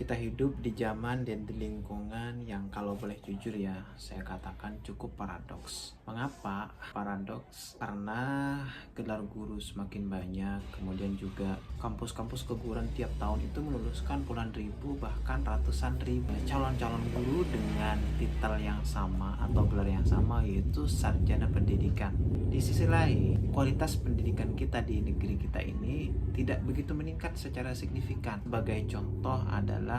Kita hidup di zaman dan di lingkungan yang kalau boleh jujur ya, saya katakan cukup paradoks. Mengapa paradoks? Karena gelar guru semakin banyak, kemudian juga kampus-kampus keguruan tiap tahun itu meluluskan puluhan ribu bahkan ratusan ribu calon-calon guru dengan titel yang sama atau gelar yang sama, yaitu sarjana pendidikan. Di sisi lain, kualitas pendidikan kita di negeri kita ini tidak begitu meningkat secara signifikan. Sebagai contoh adalah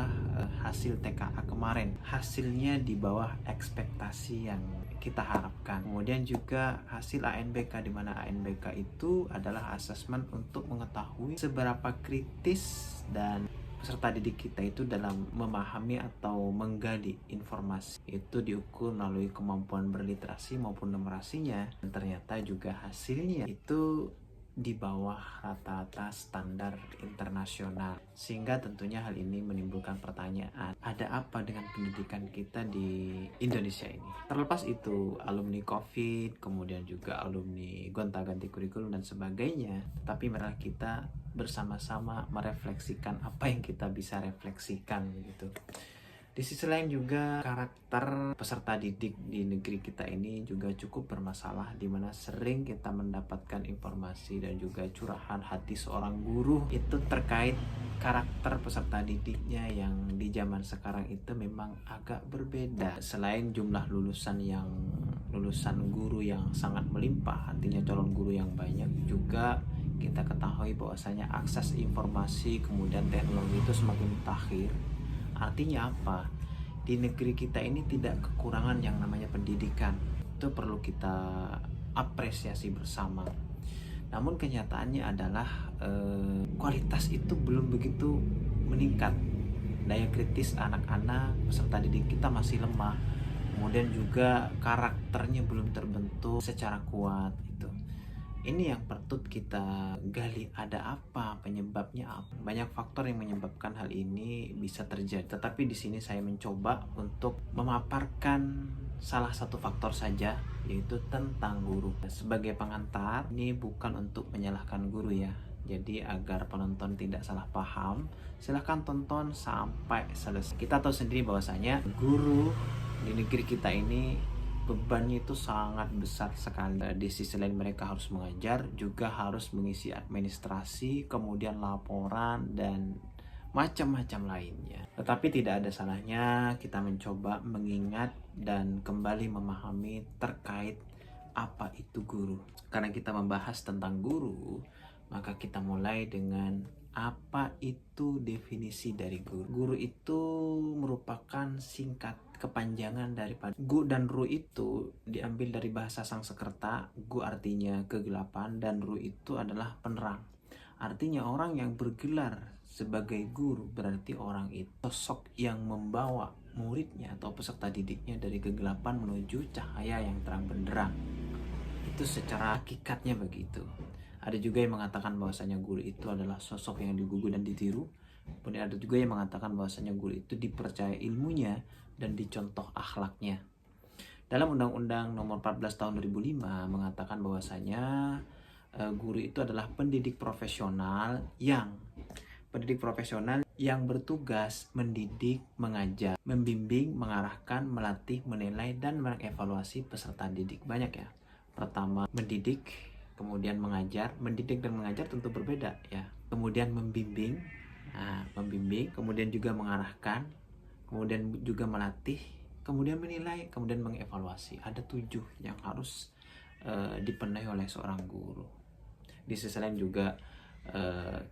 hasil TKA kemarin, hasilnya di bawah ekspektasi yang kita harapkan. Kemudian juga hasil ANBK, di mana ANBK itu adalah asesmen untuk mengetahui seberapa kritis dan peserta didik kita itu dalam memahami atau menggali informasi. Itu diukur melalui kemampuan berliterasi maupun numerasinya, dan ternyata juga hasilnya itu di bawah rata-rata standar internasional. Sehingga tentunya hal ini menimbulkan pertanyaan, ada apa dengan pendidikan kita di Indonesia ini? Terlepas itu alumni COVID, kemudian juga alumni gonta-ganti kurikulum dan sebagainya, tetapi marilah kita bersama-sama merefleksikan apa yang kita bisa refleksikan gitu. Di sisi lain juga karakter peserta didik di negeri kita ini juga cukup bermasalah, di mana sering kita mendapatkan informasi dan juga curahan hati seorang guru itu terkait karakter peserta didiknya yang di zaman sekarang itu memang agak berbeda. Selain jumlah lulusan guru yang sangat melimpah, artinya calon guru yang banyak, juga kita ketahui bahwasanya akses informasi kemudian teknologi itu semakin mutakhir. Artinya apa? Di negeri kita ini tidak kekurangan yang namanya pendidikan. Itu perlu kita apresiasi bersama. Namun kenyataannya adalah kualitas itu belum begitu meningkat. Daya kritis anak-anak peserta didik kita masih lemah. Kemudian juga karakternya belum terbentuk secara kuat itu. Ini yang patut kita gali, ada apa penyebabnya apa? Banyak faktor yang menyebabkan hal ini bisa terjadi. Tetapi di sini saya mencoba untuk memaparkan salah satu faktor saja, yaitu tentang guru. Sebagai pengantar, ini bukan untuk menyalahkan guru ya. Jadi agar penonton tidak salah paham, silahkan tonton sampai selesai. Kita tahu sendiri bahwasanya guru di negeri kita ini bebannya itu sangat besar sekali. Di sisi lain mereka harus mengajar, juga harus mengisi administrasi, kemudian laporan dan macam-macam lainnya. Tetapi tidak ada salahnya kita mencoba mengingat dan kembali memahami terkait apa itu guru. Karena kita membahas tentang guru, maka kita mulai dengan apa itu definisi dari guru. Guru itu merupakan singkat kepanjangan daripada gu dan ru. Itu diambil dari bahasa Sanskerta. Gu artinya kegelapan dan ru itu adalah penerang. Artinya orang yang bergelar sebagai guru berarti orang itu sosok yang membawa muridnya atau peserta didiknya dari kegelapan menuju cahaya yang terang benderang. Itu secara hakikatnya begitu. Ada juga yang mengatakan bahwasanya guru itu adalah sosok yang digugu dan ditiru. Kemudian ada juga yang mengatakan bahwasanya guru itu dipercaya ilmunya dan dicontoh akhlaknya. Dalam Undang-Undang Nomor 14 Tahun 2005 mengatakan bahwasanya guru itu adalah pendidik profesional yang bertugas mendidik, mengajar, membimbing, mengarahkan, melatih, menilai, dan mengevaluasi peserta didik. Banyak ya. Pertama mendidik, kemudian mengajar. Mendidik dan mengajar tentu berbeda ya. Kemudian membimbing, kemudian juga mengarahkan, kemudian juga melatih, kemudian menilai, kemudian mengevaluasi. Ada 7 yang harus dipenuhi oleh seorang guru. Di sisi lain juga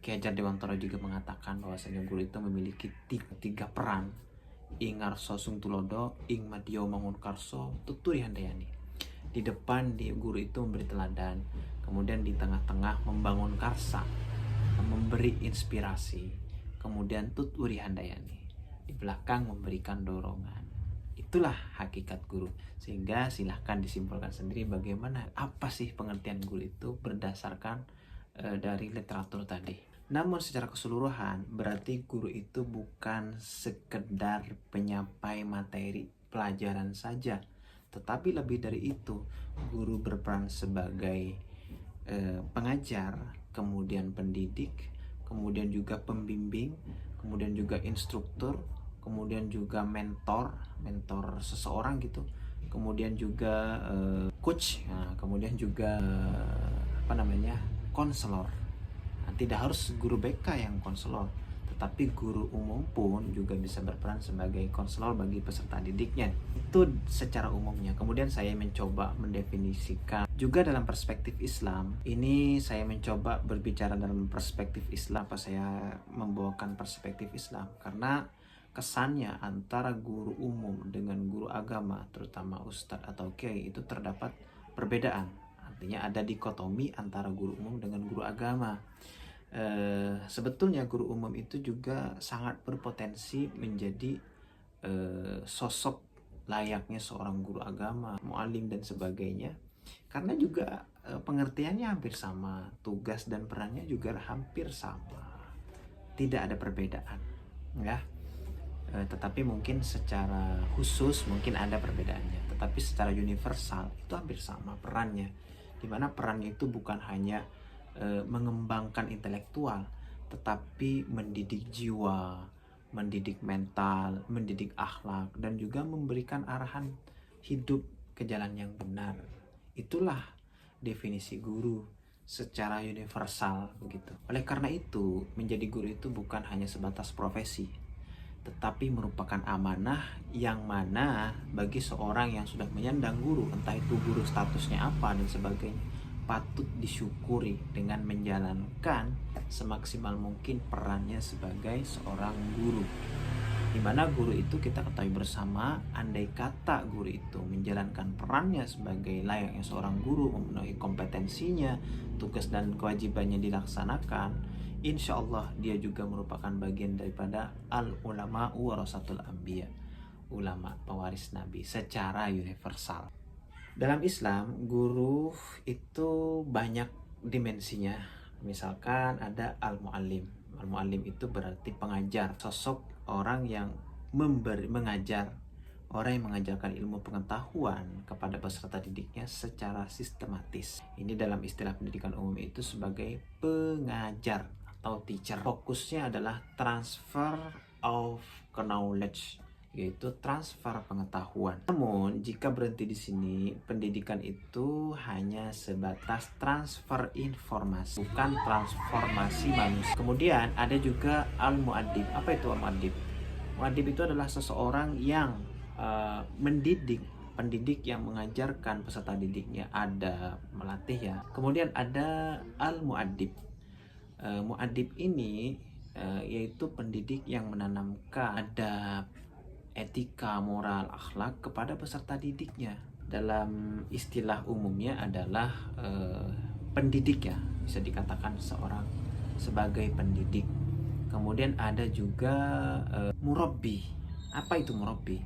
Ki Hajar Dewantara juga mengatakan bahwasanya guru itu memiliki tiga peran: ing ngarso sung tulodo, ing madya mangunkarso, tuturi handayani. Di depan guru itu memberi teladan, kemudian di tengah-tengah membangun karsa, memberi inspirasi, kemudian tuturi handayani, di belakang memberikan dorongan. Itulah hakikat guru. Sehingga silahkan disimpulkan sendiri bagaimana, apa sih pengertian guru itu berdasarkan dari literatur tadi. Namun secara keseluruhan berarti guru itu bukan sekedar penyampai materi pelajaran saja, tetapi lebih dari itu, guru berperan sebagai pengajar, kemudian pendidik, kemudian juga pembimbing, kemudian juga instruktur, kemudian juga mentor seseorang gitu, kemudian juga coach, nah, kemudian juga konselor. Nah, tidak harus guru BK yang konselor, tetapi guru umum pun juga bisa berperan sebagai konselor bagi peserta didiknya. Itu secara umumnya. Kemudian saya mencoba mendefinisikan juga dalam perspektif Islam. Ini saya mencoba berbicara dalam perspektif Islam. Apa saya membawakan perspektif Islam? Karena kesannya antara guru umum dengan guru agama, terutama ustadz atau kiai, itu terdapat perbedaan. Artinya ada dikotomi antara guru umum dengan guru agama. Sebetulnya guru umum itu juga sangat berpotensi menjadi sosok layaknya seorang guru agama, mu'alim dan sebagainya, karena juga pengertiannya hampir sama, tugas dan perannya juga hampir sama, tidak ada perbedaan, ya. Tetapi mungkin secara khusus mungkin ada perbedaannya, tetapi secara universal itu hampir sama perannya, dimana perannya itu bukan hanya mengembangkan intelektual, tetapi mendidik jiwa, mendidik mental, mendidik akhlak, dan juga memberikan arahan hidup ke jalan yang benar. Itulah definisi guru secara universal begitu. Oleh karena itu, menjadi guru itu bukan hanya sebatas profesi, tetapi merupakan amanah yang mana bagi seorang yang sudah menyandang guru, entah itu guru statusnya apa dan sebagainya, patut disyukuri dengan menjalankan semaksimal mungkin perannya sebagai seorang guru. Dimana guru itu kita ketahui bersama, andai kata guru itu menjalankan perannya sebagai layaknya seorang guru, memenuhi kompetensinya, tugas dan kewajibannya dilaksanakan, insya Allah dia juga merupakan bagian daripada al-ulama warasatul anbiya, ulama pewaris nabi secara universal. Dalam Islam, guru itu banyak dimensinya. Misalkan ada al-muallim. Al-muallim itu berarti pengajar, sosok orang yang mengajar, orang yang mengajarkan ilmu pengetahuan kepada peserta didiknya secara sistematis. Ini dalam istilah pendidikan umum itu sebagai pengajar atau teacher. Fokusnya adalah transfer of knowledge, yaitu transfer pengetahuan. Namun jika berhenti di sini, pendidikan itu hanya sebatas transfer informasi, bukan transformasi manusia. Kemudian ada juga al-muaddib. Apa itu al-muaddib? Muaddib itu adalah seseorang yang mendidik, pendidik yang mengajarkan peserta didiknya, ada melatih ya. Kemudian ada al-muaddib. Muaddib ini yaitu pendidik yang menanamkan adab, etika, moral, akhlak kepada peserta didiknya. Dalam istilah umumnya adalah pendidik ya, bisa dikatakan seorang sebagai pendidik. Kemudian ada juga murabbi. Apa itu murabbi?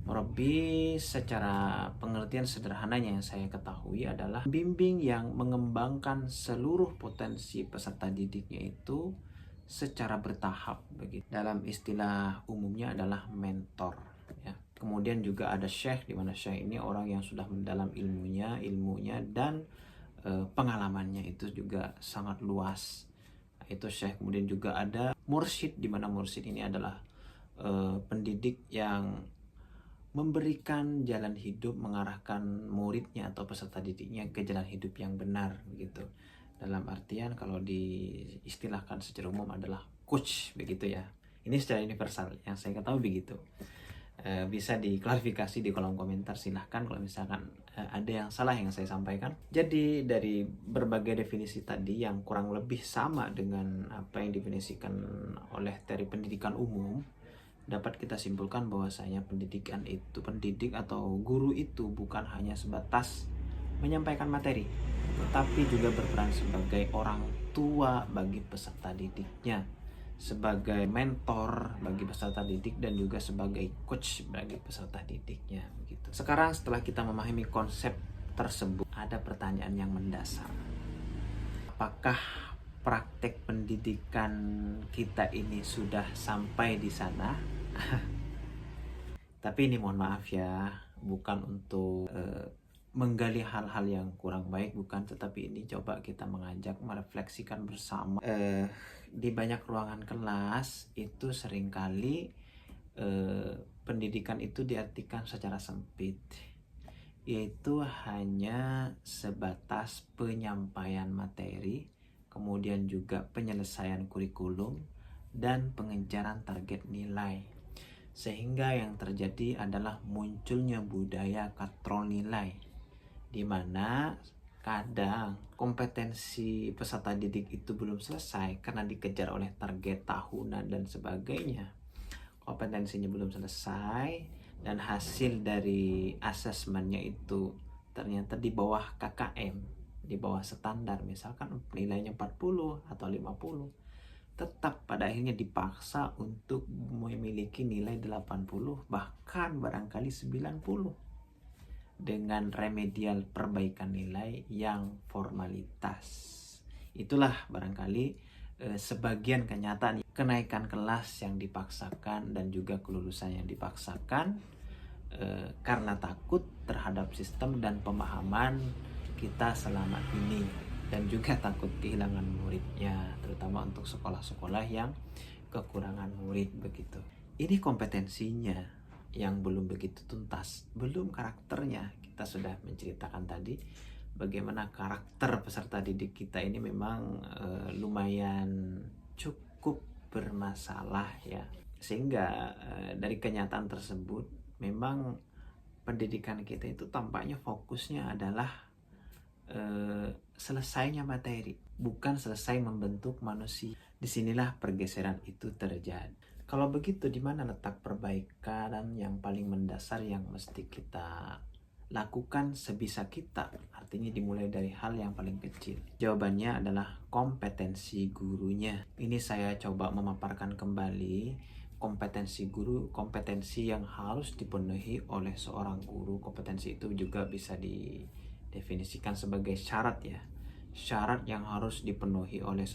Murabbi secara pengertian sederhananya yang saya ketahui adalah bimbing yang mengembangkan seluruh potensi peserta didiknya itu secara bertahap begitu. Dalam istilah umumnya adalah mentor ya. Kemudian juga ada syekh, di mana syekh ini orang yang sudah mendalam ilmunya dan pengalamannya itu juga sangat luas. Itu syekh. Kemudian juga ada mursyid, di mana mursyid ini adalah pendidik yang memberikan jalan hidup, mengarahkan muridnya atau peserta didiknya ke jalan hidup yang benar begitu. Dalam artian kalau diistilahkan secara umum adalah coach begitu ya. Ini secara universal yang saya ketahui begitu. Bisa diklarifikasi di kolom komentar, silahkan kalau misalkan ada yang salah yang saya sampaikan. Jadi dari berbagai definisi tadi yang kurang lebih sama dengan apa yang didefinisikan oleh teori pendidikan umum, dapat kita simpulkan bahwasanya pendidik atau guru itu bukan hanya sebatas menyampaikan materi, tetapi juga berperan sebagai orang tua bagi peserta didiknya, sebagai mentor bagi peserta didik, dan juga sebagai coach bagi peserta didiknya begitu. Sekarang setelah kita memahami konsep tersebut, ada pertanyaan yang mendasar. Apakah praktek pendidikan kita ini sudah sampai di sana? Tapi ini mohon maaf ya, bukan untuk menggali hal-hal yang kurang baik, bukan, tetapi ini coba kita mengajak merefleksikan bersama di banyak ruangan kelas itu seringkali pendidikan itu diartikan secara sempit, yaitu hanya sebatas penyampaian materi, kemudian juga penyelesaian kurikulum dan pengejaran target nilai. Sehingga yang terjadi adalah munculnya budaya katrol nilai, di mana kadang kompetensi peserta didik itu belum selesai karena dikejar oleh target tahunan dan sebagainya. Kompetensinya belum selesai dan hasil dari asesmennya itu ternyata di bawah KKM, di bawah standar, misalkan nilainya 40 atau 50, tetap pada akhirnya dipaksa untuk memiliki nilai 80, bahkan barangkali 90, dengan remedial perbaikan nilai yang formalitas. Itulah barangkali sebagian kenyataan kenaikan kelas yang dipaksakan dan juga kelulusan yang dipaksakan karena takut terhadap sistem dan pemahaman kita selama ini, dan juga takut kehilangan muridnya, terutama untuk sekolah-sekolah yang kekurangan murid begitu. Ini kompetensinya yang belum begitu tuntas, belum karakternya. Kita sudah menceritakan tadi bagaimana karakter peserta didik kita ini memang lumayan cukup bermasalah ya. Sehingga dari kenyataan tersebut memang pendidikan kita itu tampaknya fokusnya adalah selesainya materi, bukan selesai membentuk manusia. Disinilah pergeseran itu terjadi. Kalau begitu, di mana letak perbaikan yang paling mendasar yang mesti kita lakukan sebisa kita? Artinya dimulai dari hal yang paling kecil. Jawabannya adalah kompetensi gurunya. Ini saya coba memaparkan kembali kompetensi guru, kompetensi yang harus dipenuhi oleh seorang guru. Kompetensi itu juga bisa didefinisikan sebagai syarat ya, syarat yang harus dipenuhi oleh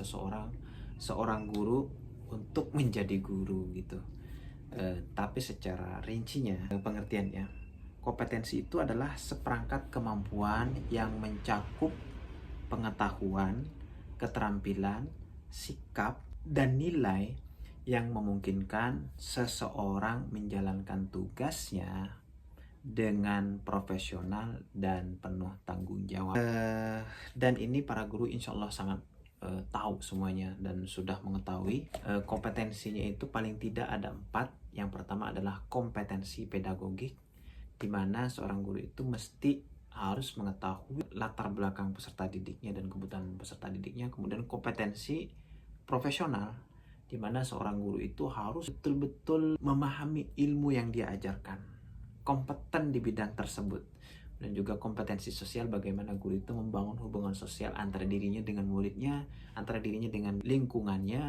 seorang guru untuk menjadi guru gitu. Tapi secara rincinya pengertiannya, kompetensi itu adalah seperangkat kemampuan yang mencakup pengetahuan, keterampilan, sikap, dan nilai yang memungkinkan seseorang menjalankan tugasnya dengan profesional dan penuh tanggung jawab. Dan ini para guru insya Allah sangat tahu semuanya dan sudah mengetahui. Kompetensinya itu paling tidak ada 4. Yang pertama adalah kompetensi pedagogik, di mana seorang guru itu mesti harus mengetahui latar belakang peserta didiknya dan kebutuhan peserta didiknya. Kemudian kompetensi profesional, di mana seorang guru itu harus betul-betul memahami ilmu yang dia ajarkan, kompeten di bidang tersebut. Dan juga kompetensi sosial, bagaimana guru itu membangun hubungan sosial antara dirinya dengan muridnya, antara dirinya dengan lingkungannya,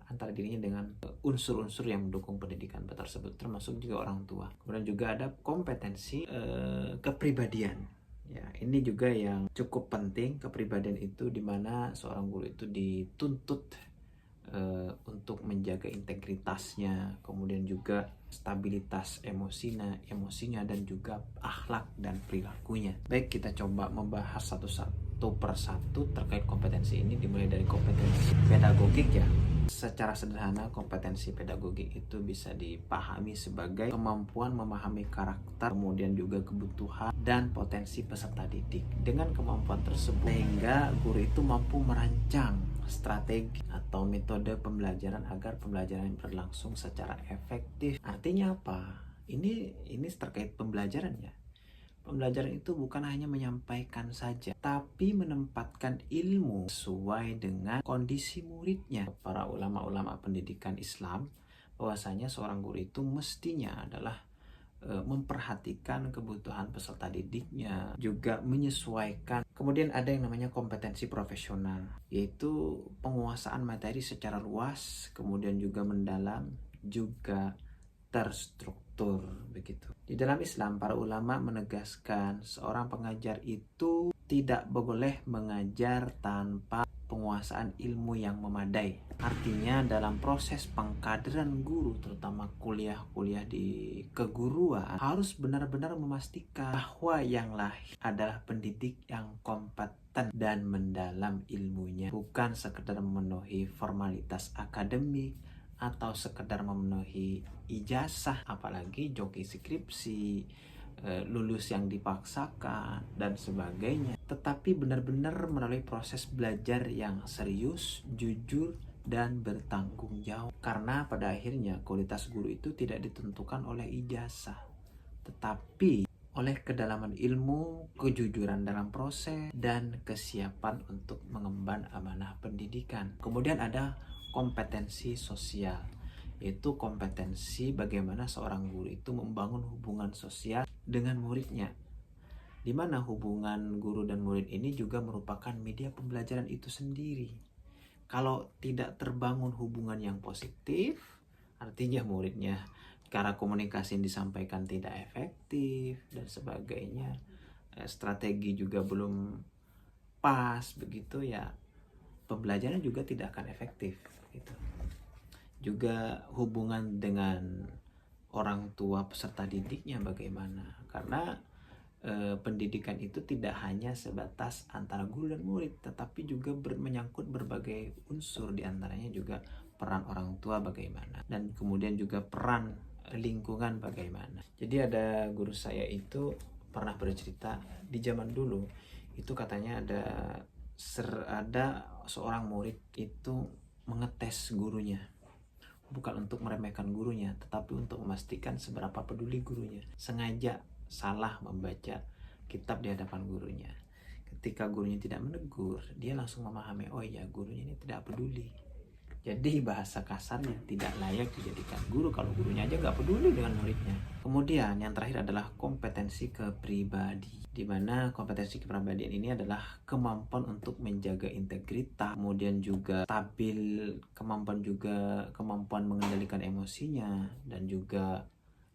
antara dirinya dengan unsur-unsur yang mendukung pendidikan tersebut, termasuk juga orang tua. Kemudian juga ada kompetensi kepribadian. Ya, ini juga yang cukup penting. Kepribadian itu dimana seorang guru itu dituntut untuk menjaga integritasnya, kemudian juga stabilitas emosinya dan juga akhlak dan perilakunya. Baik, kita coba membahas satu persatu terkait kompetensi ini, dimulai dari kompetensi pedagogik ya. Secara sederhana, kompetensi pedagogik itu bisa dipahami sebagai kemampuan memahami karakter, kemudian juga kebutuhan dan potensi peserta didik. Dengan kemampuan tersebut, sehingga guru itu mampu merancang strategi atau metode pembelajaran agar pembelajaran berlangsung secara efektif. Artinya apa? Ini terkait pembelajaran ya. Pembelajaran itu bukan hanya menyampaikan saja, tapi menempatkan ilmu sesuai dengan kondisi muridnya. Para ulama-ulama pendidikan Islam bahwasanya seorang guru itu mestinya adalah memperhatikan kebutuhan peserta didiknya, juga menyesuaikan. Kemudian ada yang namanya kompetensi profesional, yaitu penguasaan materi secara luas, kemudian juga mendalam, juga terstruktur begitu. Di dalam Islam, para ulama menegaskan seorang pengajar itu tidak boleh mengajar tanpa penguasaan ilmu yang memadai. Artinya dalam proses pengkaderan guru, terutama kuliah-kuliah di keguruan, harus benar-benar memastikan bahwa yang lahir adalah pendidik yang kompeten dan mendalam ilmunya, bukan sekedar memenuhi formalitas akademik atau sekedar memenuhi ijazah, apalagi joki skripsi, lulus yang dipaksakan dan sebagainya, tetapi benar-benar melalui proses belajar yang serius, jujur, dan bertanggung jawab. Karena pada akhirnya kualitas guru itu tidak ditentukan oleh ijazah, tetapi oleh kedalaman ilmu, kejujuran dalam proses, dan kesiapan untuk mengemban amanah pendidikan. Kemudian ada kompetensi sosial, yaitu kompetensi bagaimana seorang guru itu membangun hubungan sosial dengan muridnya, di mana hubungan guru dan murid ini juga merupakan media pembelajaran itu sendiri. Kalau tidak terbangun hubungan yang positif, artinya muridnya cara komunikasi yang disampaikan tidak efektif dan sebagainya, strategi juga belum pas, begitu ya pembelajaran juga tidak akan efektif gitu. Juga hubungan dengan orang tua peserta didiknya bagaimana, karena pendidikan itu tidak hanya sebatas antara guru dan murid, tetapi juga menyangkut berbagai unsur, diantaranya juga peran orang tua bagaimana, dan kemudian juga peran lingkungan bagaimana. Jadi ada guru saya itu pernah bercerita, di zaman dulu itu katanya ada seorang murid itu mengetes gurunya, bukan untuk meremehkan gurunya, tetapi untuk memastikan seberapa peduli gurunya. Sengaja salah membaca kitab di hadapan gurunya. Ketika gurunya tidak menegur, dia langsung memahami, oh iya, gurunya ini tidak peduli. Jadi bahasa kasarnya tidak layak dijadikan guru kalau gurunya aja nggak peduli dengan muridnya. Kemudian yang terakhir adalah kompetensi kepribadi, di mana kompetensi kepribadian ini adalah kemampuan untuk menjaga integritas, kemudian juga stabil, kemampuan mengendalikan emosinya, dan juga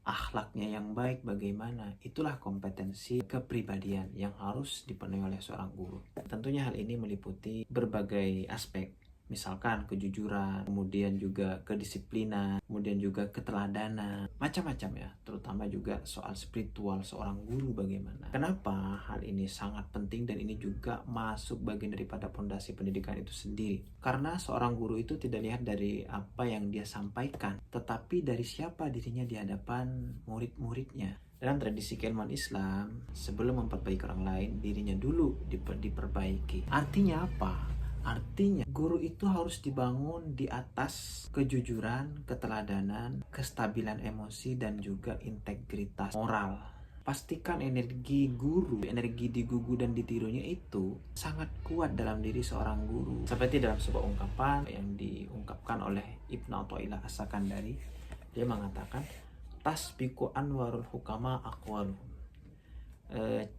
akhlaknya yang baik bagaimana. Itulah kompetensi kepribadian yang harus dipenuhi oleh seorang guru. Tentunya hal ini meliputi berbagai aspek, misalkan kejujuran, kemudian juga kedisiplinan, kemudian juga keteladanan, macam-macam ya, terutama juga soal spiritual seorang guru bagaimana. Kenapa hal ini sangat penting dan ini juga masuk bagian daripada pondasi pendidikan itu sendiri? Karena seorang guru itu tidak lihat dari apa yang dia sampaikan, tetapi dari siapa dirinya di hadapan murid-muridnya. Dalam tradisi keilmuan Islam, sebelum memperbaiki orang lain, dirinya dulu diperbaiki. Artinya apa? Artinya guru itu harus dibangun di atas kejujuran, keteladanan, kestabilan emosi, dan juga integritas moral. Pastikan energi guru, energi digugu dan ditirunya itu sangat kuat dalam diri seorang guru. Seperti dalam sebuah ungkapan yang diungkapkan oleh Ibnu Athaillah As-Sakandari, dia mengatakan, tasbiqu anwarul hukama aqwaluhum.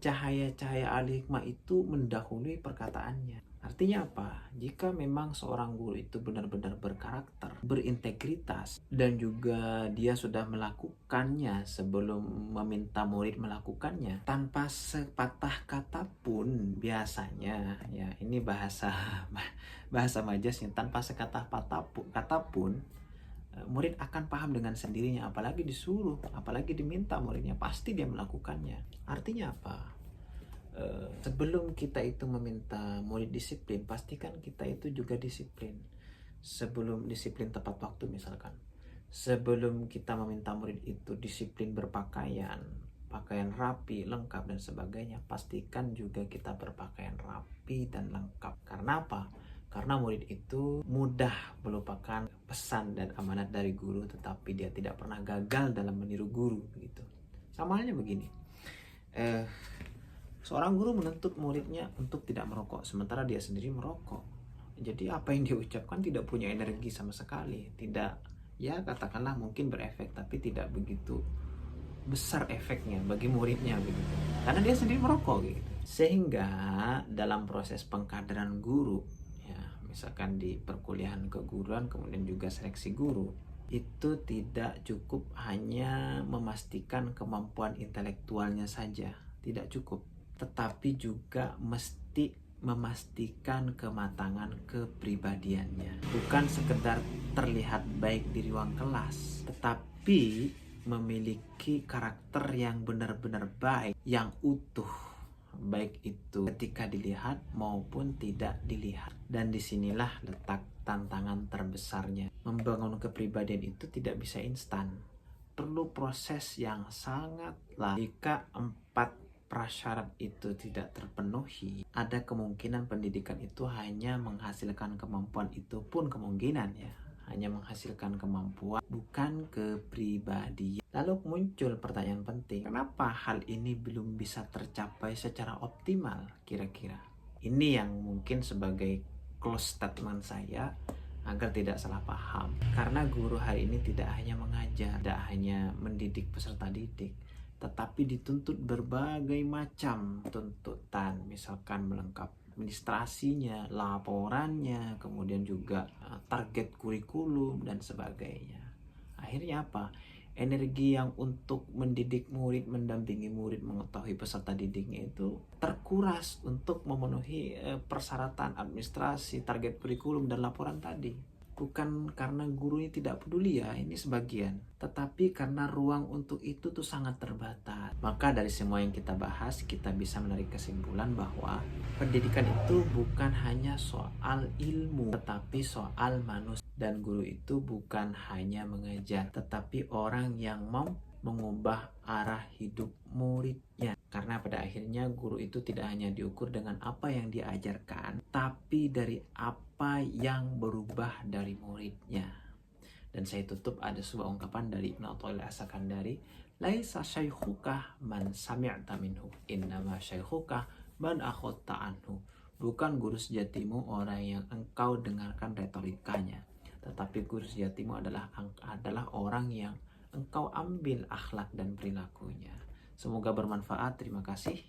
Cahaya-cahaya ahli hikmah itu mendahului perkataannya. Artinya apa? Jika memang seorang guru itu benar-benar berkarakter, berintegritas, dan juga dia sudah melakukannya sebelum meminta murid melakukannya, tanpa sepatah kata pun, biasanya ya ini bahasa majasnya, tanpa sekata kata pun murid akan paham dengan sendirinya, apalagi disuruh, apalagi diminta muridnya, pasti dia melakukannya. Artinya apa? Sebelum kita itu meminta murid disiplin, pastikan kita itu juga disiplin. Sebelum disiplin tepat waktu misalkan, sebelum kita meminta murid itu disiplin berpakaian, pakaian rapi, lengkap dan sebagainya, pastikan juga kita berpakaian rapi dan lengkap. Karena apa? Karena murid itu mudah melupakan pesan dan amanat dari guru, tetapi dia tidak pernah gagal dalam meniru guru gitu. Sama halnya begini, seorang guru menuntut muridnya untuk tidak merokok, sementara dia sendiri merokok. Jadi apa yang dia ucapkan tidak punya energi sama sekali. Tidak, ya katakanlah mungkin berefek, tapi tidak begitu besar efeknya bagi muridnya begitu. Karena dia sendiri merokok gitu. Sehingga dalam proses pengkaderan guru, ya misalkan di perkuliahan keguruan, kemudian juga seleksi guru, itu tidak cukup hanya memastikan kemampuan intelektualnya saja, tidak cukup. Tetapi juga mesti memastikan kematangan kepribadiannya. Bukan sekedar terlihat baik di ruang kelas, tetapi memiliki karakter yang benar-benar baik, yang utuh, baik itu ketika dilihat maupun tidak dilihat. Dan disinilah letak tantangan terbesarnya. Membangun kepribadian itu tidak bisa instan, perlu proses yang sangatlah. Jika 4 prasyarat itu tidak terpenuhi, ada kemungkinan pendidikan itu hanya menghasilkan kemampuan, itu pun kemungkinan ya, hanya menghasilkan kemampuan, bukan kepribadian. Lalu muncul pertanyaan penting, kenapa hal ini belum bisa tercapai secara optimal kira-kira? Ini yang mungkin sebagai close statement saya agar tidak salah paham. Karena guru hari ini tidak hanya mengajar, tidak hanya mendidik peserta didik, tetapi dituntut berbagai macam tuntutan, misalkan melengkapi administrasinya, laporannya, kemudian juga target kurikulum dan sebagainya. Akhirnya apa? Energi yang untuk mendidik murid, mendampingi murid, mengetahui peserta didiknya itu terkuras untuk memenuhi persyaratan administrasi, target kurikulum, dan laporan tadi. Bukan karena gurunya tidak peduli ya, ini sebagian, tetapi karena ruang untuk itu tuh sangat terbatas. Maka dari semua yang kita bahas, kita bisa menarik kesimpulan bahwa pendidikan itu bukan hanya soal ilmu, tetapi soal manusia. Dan guru itu bukan hanya mengajar, tetapi orang yang mau mengubah arah hidup muridnya. Karena pada akhirnya guru itu tidak hanya diukur dengan apa yang diajarkan, tapi dari apa yang berubah dari muridnya. Dan saya tutup ada sebuah ungkapan dari Ibnu Athaillah As-Sakandari, laisa syaikhuka man sami'ta minhu, innama syaikhuka man akhadta anhu. Bukan guru sejatimu orang yang engkau dengarkan retorikanya, tetapi guru sejatimu adalah orang yang engkau ambil akhlak dan perilakunya. Semoga bermanfaat. Terima kasih.